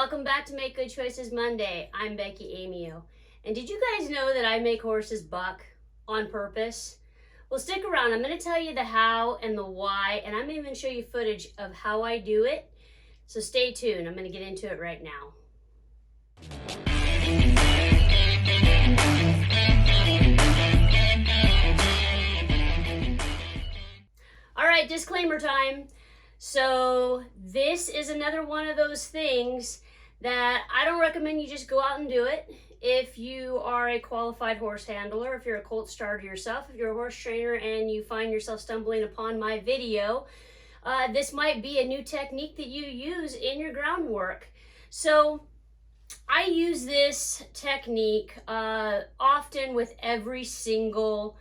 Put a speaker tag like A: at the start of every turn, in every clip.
A: welcome back to Make Good Choices Monday. I'm Becky Amio. And did you guys know that I make horses buck on purpose? Well, stick around. I'm going to tell you the how and the why, and I'm going to even show you footage of how I do it. So stay tuned. I'm going to get into it right now. All right, disclaimer time. So this is another one of those things that I don't recommend you just go out and do it. If you are a qualified horse handler, if you're a colt starter yourself, if you're a horse trainer and you find yourself stumbling upon my video, this might be a new technique that you use in your groundwork. So I use this technique often with every single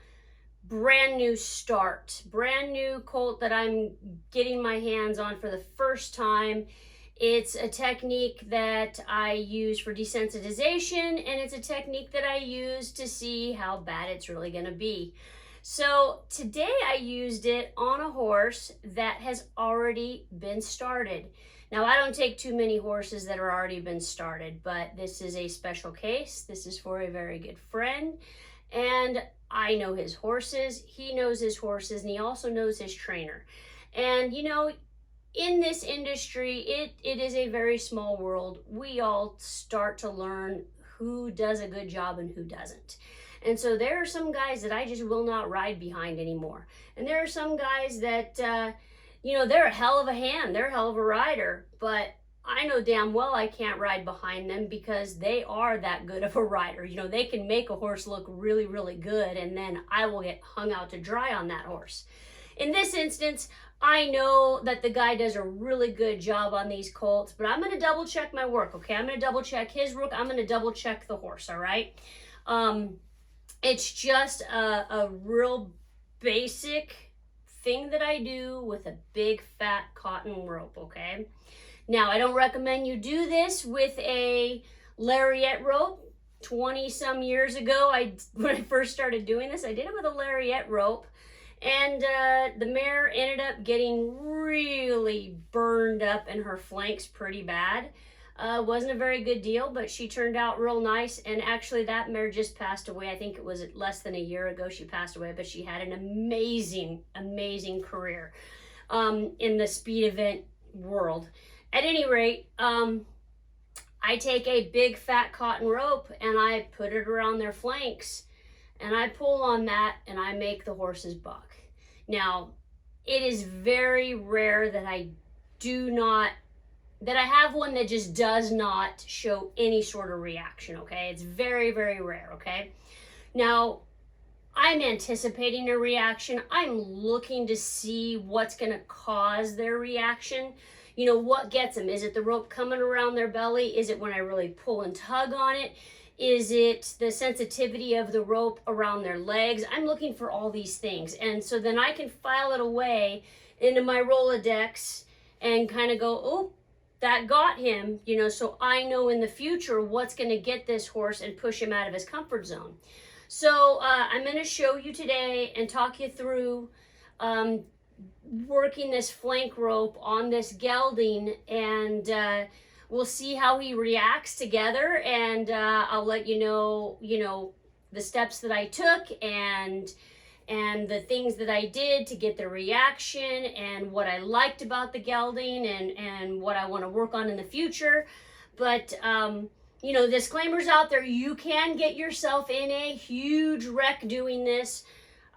A: brand new start, brand new colt that I'm getting my hands on for the first time. It's a technique that I use for desensitization, and it's a technique that I use to see how bad it's really going to be. So today I used it on a horse that has already been started. Now, I don't take too many horses that are already been started, but this is a special case. This is for a very good friend, and I know his horses, he knows his horses, and he also knows his trainer. And you know, in this industry, it is a very small world. We all start to learn who does a good job and who doesn't. And so there are some guys that I just will not ride behind anymore. And there are some guys that, you know, they're a hell of a hand, they're a hell of a rider, but I know damn well I can't ride behind them because they are that good of a rider. You know, they can make a horse look really, really good, and then I will get hung out to dry on that horse. In this instance, I know that the guy does a really good job on these colts, but I'm going to double check my work, okay? I'm going to double check his work. I'm going to double check the horse, all right? It's just a real basic thing that I do with a big fat cotton rope, okay? Now, I don't recommend you do this with a lariat rope. 20 some years ago, when I first started doing this, I did it with a lariat rope. And the mare ended up getting really burned up in her flanks pretty bad. Wasn't a very good deal, but she turned out real nice. And actually, that mare just passed away. I think it was less than a year ago she passed away, but she had an amazing, amazing career in the speed event world. At any rate, I take a big fat cotton rope and I put it around their flanks and I pull on that and I make the horses buck. Now, it is very rare that I have one that just does not show any sort of reaction, okay? It's very, very rare, okay? Now, I'm anticipating a reaction. I'm looking to see what's gonna cause their reaction. You know, what gets them? Is it the rope coming around their belly? Is it when I really pull and tug on it? Is it the sensitivity of the rope around their legs? I'm looking for all these things. And so then I can file it away into my Rolodex and kind of go, oh, that got him, you know, so I know in the future what's going to get this horse and push him out of his comfort zone. So I'm going to show you today and talk you through working this flank rope on this gelding, and we'll see how he reacts together, and I'll let you know, the steps that I took and the things that I did to get the reaction and what I liked about the gelding and what I want to work on in the future. But you know, disclaimers out there, you can get yourself in a huge wreck doing this.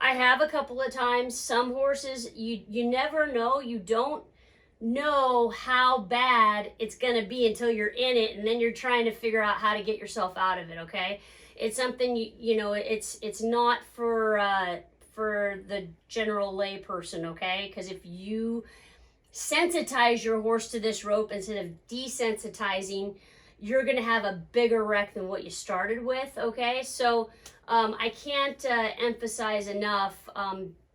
A: I have a couple of times. Some horses, you never know. You don't know how bad it's going to be until you're in it, and then you're trying to figure out how to get yourself out of it, okay? It's something, you know, it's not for the general lay person, okay? Because if you sensitize your horse to this rope instead of desensitizing, you're going to have a bigger wreck than what you started with, okay? So I can't emphasize enough,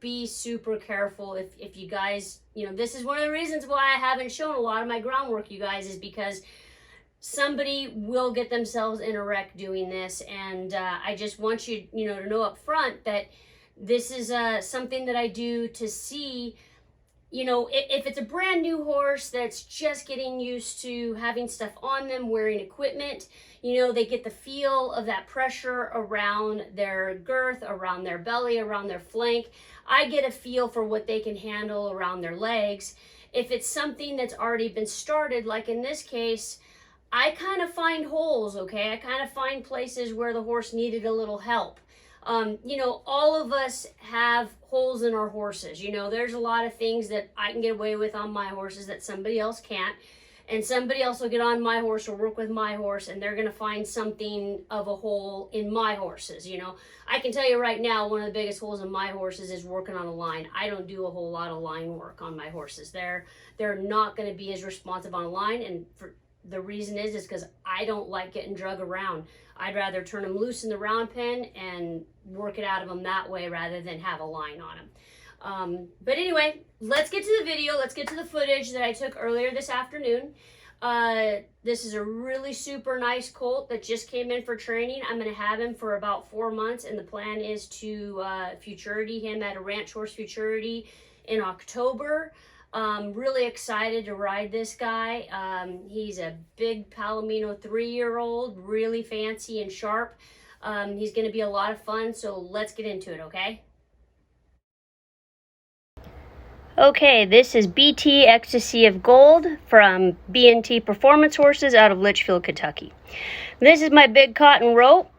A: be super careful if you guys, you know, this is one of the reasons why I haven't shown a lot of my groundwork, you guys, is because somebody will get themselves in a wreck doing this. And I just want you, to know up front that this is something that I do to see, you know, if it's a brand new horse that's just getting used to having stuff on them, wearing equipment, you know, they get the feel of that pressure around their girth, around their belly, around their flank. I get a feel for what they can handle around their legs. If it's something that's already been started, like in this case, I kind of find holes, okay? I kind of find places where the horse needed a little help. You know, all of us have holes in our horses. You know, there's a lot of things that I can get away with on my horses that somebody else can't. And somebody else will get on my horse or work with my horse, and they're going to find something of a hole in my horses. You know, I can tell you right now, one of the biggest holes in my horses is working on a line. I don't do a whole lot of line work on my horses. They're not going to be as responsive on a line, and the reason is because I don't like getting drug around. I'd rather turn them loose in the round pen and work it out of them that way rather than have a line on them. But anyway, let's get to the video. Let's get to the footage that I took earlier this afternoon. This is a really super nice colt that just came in for training. I'm going to have him for about 4 months, and the plan is to futurity him at a ranch horse futurity in October. Really excited to ride this guy. He's a big Palomino 3-year-old, really fancy and sharp. He's going to be a lot of fun, so let's get into it, okay? Okay, this is BT Ecstasy of Gold from B&T Performance Horses out of Litchfield, Kentucky. This is my big cotton rope.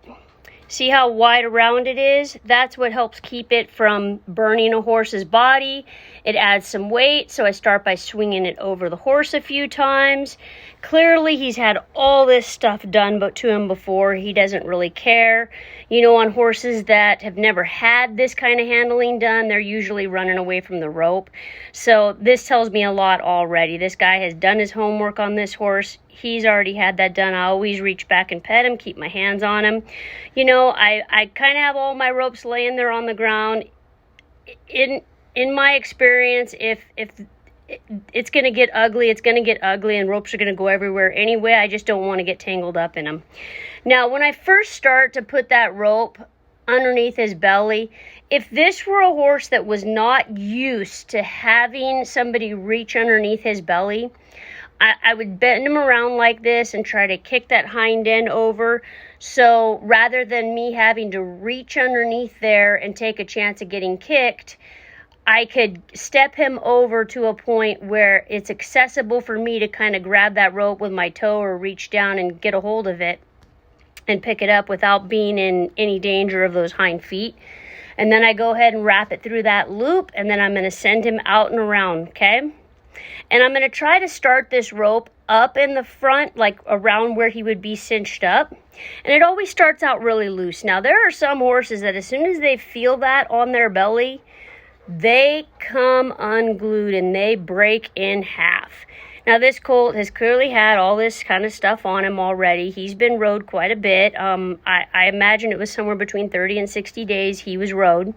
A: See how wide around it is? That's what helps keep it from burning a horse's body. It adds some weight, so I start by swinging it over the horse a few times. Clearly, he's had all this stuff done to him before. He doesn't really care. You know, on horses that have never had this kind of handling done, they're usually running away from the rope. So this tells me a lot already. This guy has done his homework on this horse. He's already had that done. I always reach back and pet him, keep my hands on him. You know, I kind of have all my ropes laying there on the ground. In my experience, if it's going to get ugly, it's going to get ugly, and ropes are going to go everywhere anyway. I just don't want to get tangled up in them. Now, when I first start to put that rope underneath his belly, if this were a horse that was not used to having somebody reach underneath his belly, I would bend him around like this and try to kick that hind end over. So rather than me having to reach underneath there and take a chance of getting kicked, I could step him over to a point where it's accessible for me to kind of grab that rope with my toe or reach down and get a hold of it and pick it up without being in any danger of those hind feet. And then I go ahead and wrap it through that loop, and then I'm going to send him out and around, okay? And I'm going to try to start this rope up in the front, like around where he would be cinched up. And it always starts out really loose. Now, there are some horses that as soon as they feel that on their belly, they come unglued and they break in half. Now, this colt has clearly had all this kind of stuff on him already. He's been rode quite a bit. I imagine it was somewhere between 30 and 60 days he was rode.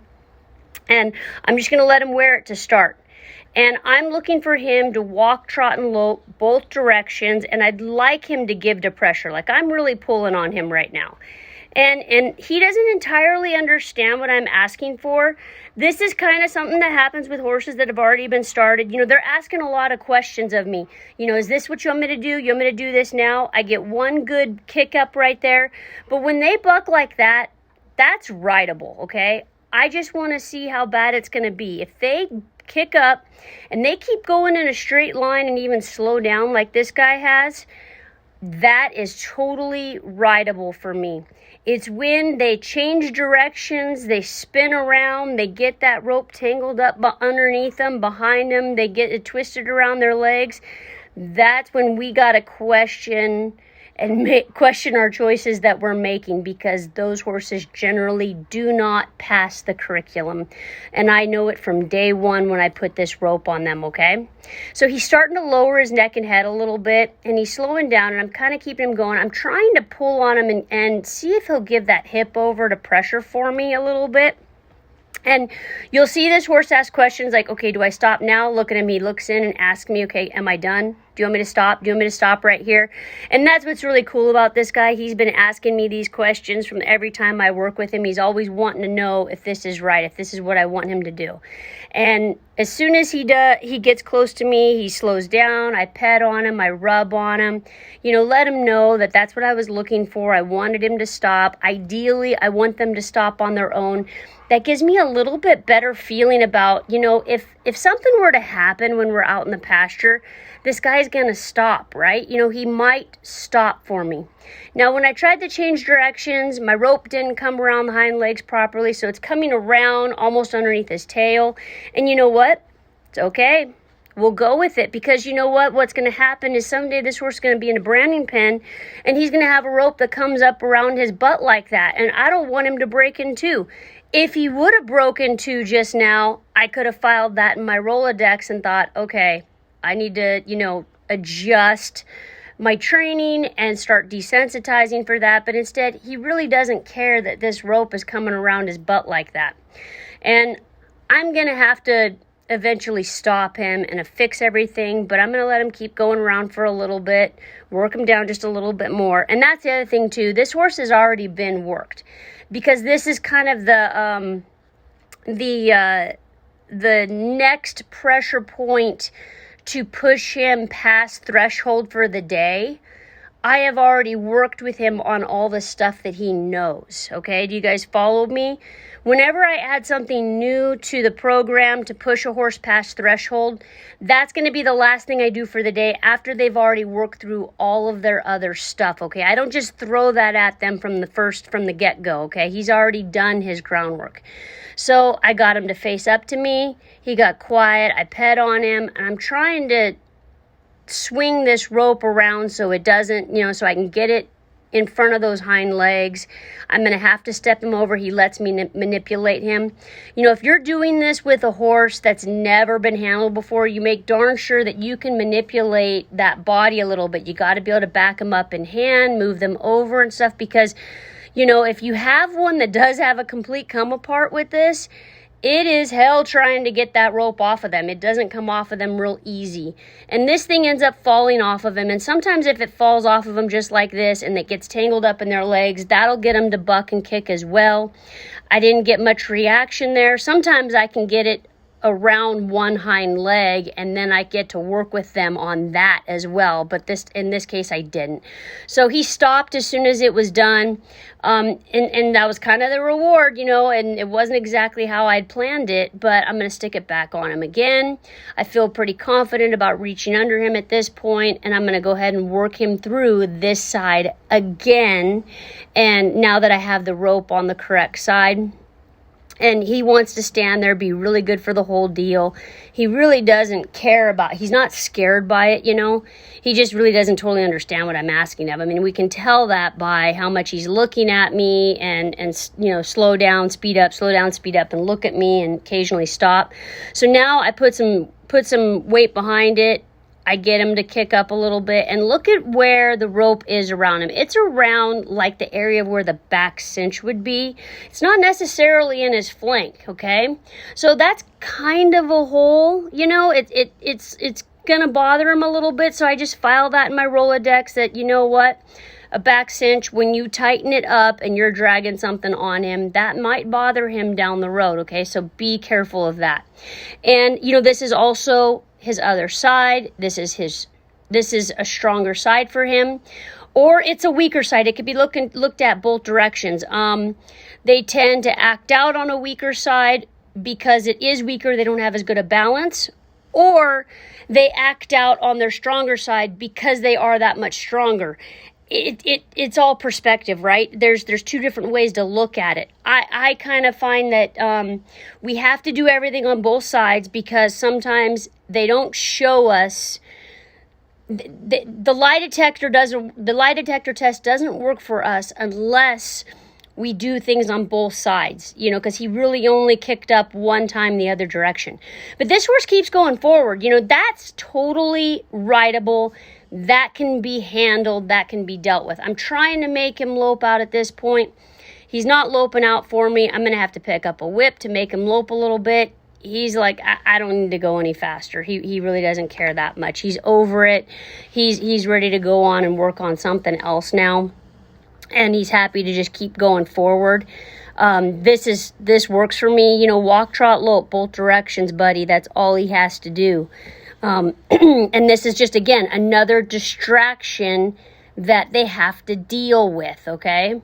A: And I'm just going to let him wear it to start. And I'm looking for him to walk, trot, and lope both directions, and I'd like him to give to pressure. Like, I'm really pulling on him right now. And he doesn't entirely understand what I'm asking for. This is kind of something that happens with horses that have already been started. You know, they're asking a lot of questions of me. You know, is this what you want me to do? You want me to do this now? I get one good kick up right there. But when they buck like that, that's rideable, okay? I just want to see how bad it's going to be. If they kick up and they keep going in a straight line and even slow down like this guy has, that is totally rideable for me. It's when they change directions, they spin around, they get that rope tangled up underneath them, behind them, they get it twisted around their legs. That's when we got to question our choices that we're making, because those horses generally do not pass the curriculum. And I know it from day one when I put this rope on them, okay? So he's starting to lower his neck and head a little bit, and he's slowing down, and I'm kind of keeping him going. I'm trying to pull on him and see if he'll give that hip over to pressure for me a little bit. And you'll see this horse ask questions like, okay, do I stop now? Look at him. He looks in and asks me, okay, am I done? Do you want me to stop? Do you want me to stop right here? And that's what's really cool about this guy. He's been asking me these questions from every time I work with him. He's always wanting to know if this is right, if this is what I want him to do. And as soon as he gets close to me, he slows down. I pet on him, I rub on him, let him know that that's what I was looking for. I wanted him to stop. Ideally, I want them to stop on their own. That gives me a little bit better feeling about, if something were to happen when we're out in the pasture, this guy's going to stop, right? He might stop for me. Now, when I tried to change directions, my rope didn't come around the hind legs properly, so it's coming around almost underneath his tail. And you know what? It's okay. We'll go with it, because you know what? What's going to happen is someday this horse is going to be in a branding pen, and he's going to have a rope that comes up around his butt like that, and I don't want him to break in two. If he would have broken two just now, I could have filed that in my Rolodex and thought, okay, I need to, adjust my training and start desensitizing for that. But instead, he really doesn't care that this rope is coming around his butt like that. And I'm going to have to eventually stop him and fix everything, but I'm going to let him keep going around for a little bit, work him down just a little bit more. And that's the other thing too. This horse has already been worked, because this is kind of the next pressure point to push him past threshold for the day. I have already worked with him on all the stuff that he knows, okay? Do you guys follow me? Whenever I add something new to the program to push a horse past threshold, that's going to be the last thing I do for the day after they've already worked through all of their other stuff, okay? I don't just throw that at them from the get-go, okay? He's already done his groundwork. So I got him to face up to me. He got quiet. I pet on him, and I'm trying to swing this rope around so it doesn't, so I can get it in front of those hind legs. I'm going to have to step him over. He lets me manipulate him. If you're doing this with a horse that's never been handled before, you make darn sure that you can manipulate that body a little bit. You got to be able to back them up in hand, move them over and stuff, because, if you have one that does have a complete come apart with this, it is hell trying to get that rope off of them. It doesn't come off of them real easy. And this thing ends up falling off of them. And sometimes if it falls off of them just like this and it gets tangled up in their legs, that'll get them to buck and kick as well. I didn't get much reaction there. Sometimes I can get it around one hind leg, and then I get to work with them on that as well. But in this case, I didn't. So he stopped as soon as it was done. And that was kind of the reward, and it wasn't exactly how I'd planned it, but I'm going to stick it back on him again. I feel pretty confident about reaching under him at this point, and I'm going to go ahead and work him through this side again. And now that I have the rope on the correct side, and he wants to stand there, be really good for the whole deal. He really doesn't care he's not scared by it, He just really doesn't totally understand what I'm asking of him. And we can tell that by how much he's looking at me and slow down, speed up, and look at me and occasionally stop. So now I put some weight behind it. I get him to kick up a little bit, and look at where the rope is around him. It's around like the area where the back cinch would be. It's not necessarily in his flank, okay? So that's kind of a hole, it's gonna bother him a little bit. So I just file that in my Rolodex that, a back cinch, when you tighten it up and you're dragging something on him, that might bother him down the road, okay? So be careful of that. And, this is also his other side. This is a stronger side for him, or it's a weaker side. It could be looked at both directions. They tend to act out on a weaker side because it is weaker. They don't have as good a balance, or they act out on their stronger side because they are that much stronger. It's all perspective, right? There's two different ways to look at it. I kind of find that we have to do everything on both sides, because sometimes they don't show us. The lie detector test doesn't work for us unless we do things on both sides, because he really only kicked up one time the other direction. But this horse keeps going forward. That's totally rideable. That can be handled. That can be dealt with. I'm trying to make him lope out at this point. He's not loping out for me. I'm going to have to pick up a whip to make him lope a little bit. he's like, I don't need to go any faster. He really doesn't care that much. He's over it. He's ready to go on and work on something else now. And he's happy to just keep going forward. This works for me. You know, walk, trot, lope, both directions, buddy. That's all he has to do. And this is just, again, another distraction that they have to deal with, okay?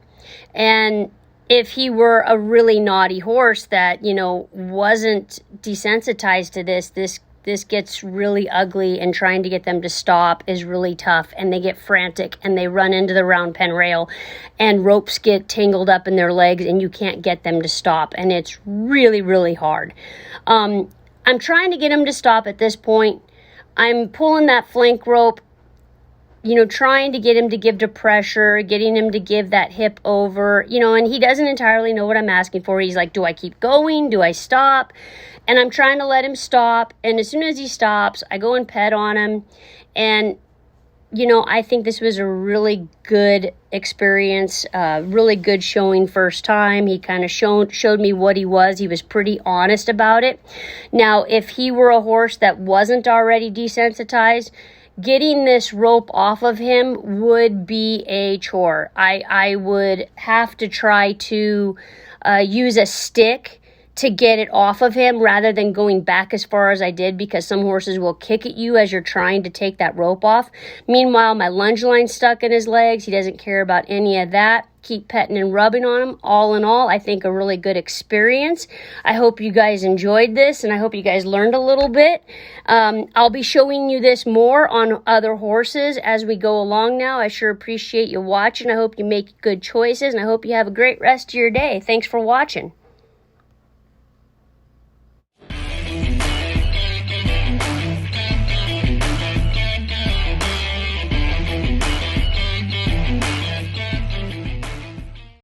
A: And if he were a really naughty horse that, you know, wasn't desensitized to this gets really ugly, and trying to get them to stop is really tough, and they get frantic and they run into the round pen rail and ropes get tangled up in their legs and you can't get them to stop, and it's really, really hard. I'm trying to get him to stop at this point. I'm pulling that flank rope, you know, trying to get him to give to pressure, getting him to give that hip over, you know, and he doesn't entirely know what I'm asking for. He's like, do I keep going? Do I stop? And I'm trying to let him stop. And as soon as he stops, I go and pet on him. And, you know, I think this was a really good experience, really good showing first time. He kind of showed me what he was. He was pretty honest about it. Now, if he were a horse that wasn't already desensitized, getting this rope off of him would be a chore. I would have to try to use a stick to get it off of him rather than going back as far as I did, because some horses will kick at you as you're trying to take that rope off. Meanwhile, my lunge line's stuck in his legs. He doesn't care about any of that. Keep petting and rubbing on him. All in all, I think a really good experience. I hope you guys enjoyed this, and I hope you guys learned a little bit. I'll be showing you this more on other horses as we go along now. I sure appreciate you watching. I hope you make good choices, and I hope you have a great rest of your day. Thanks for watching.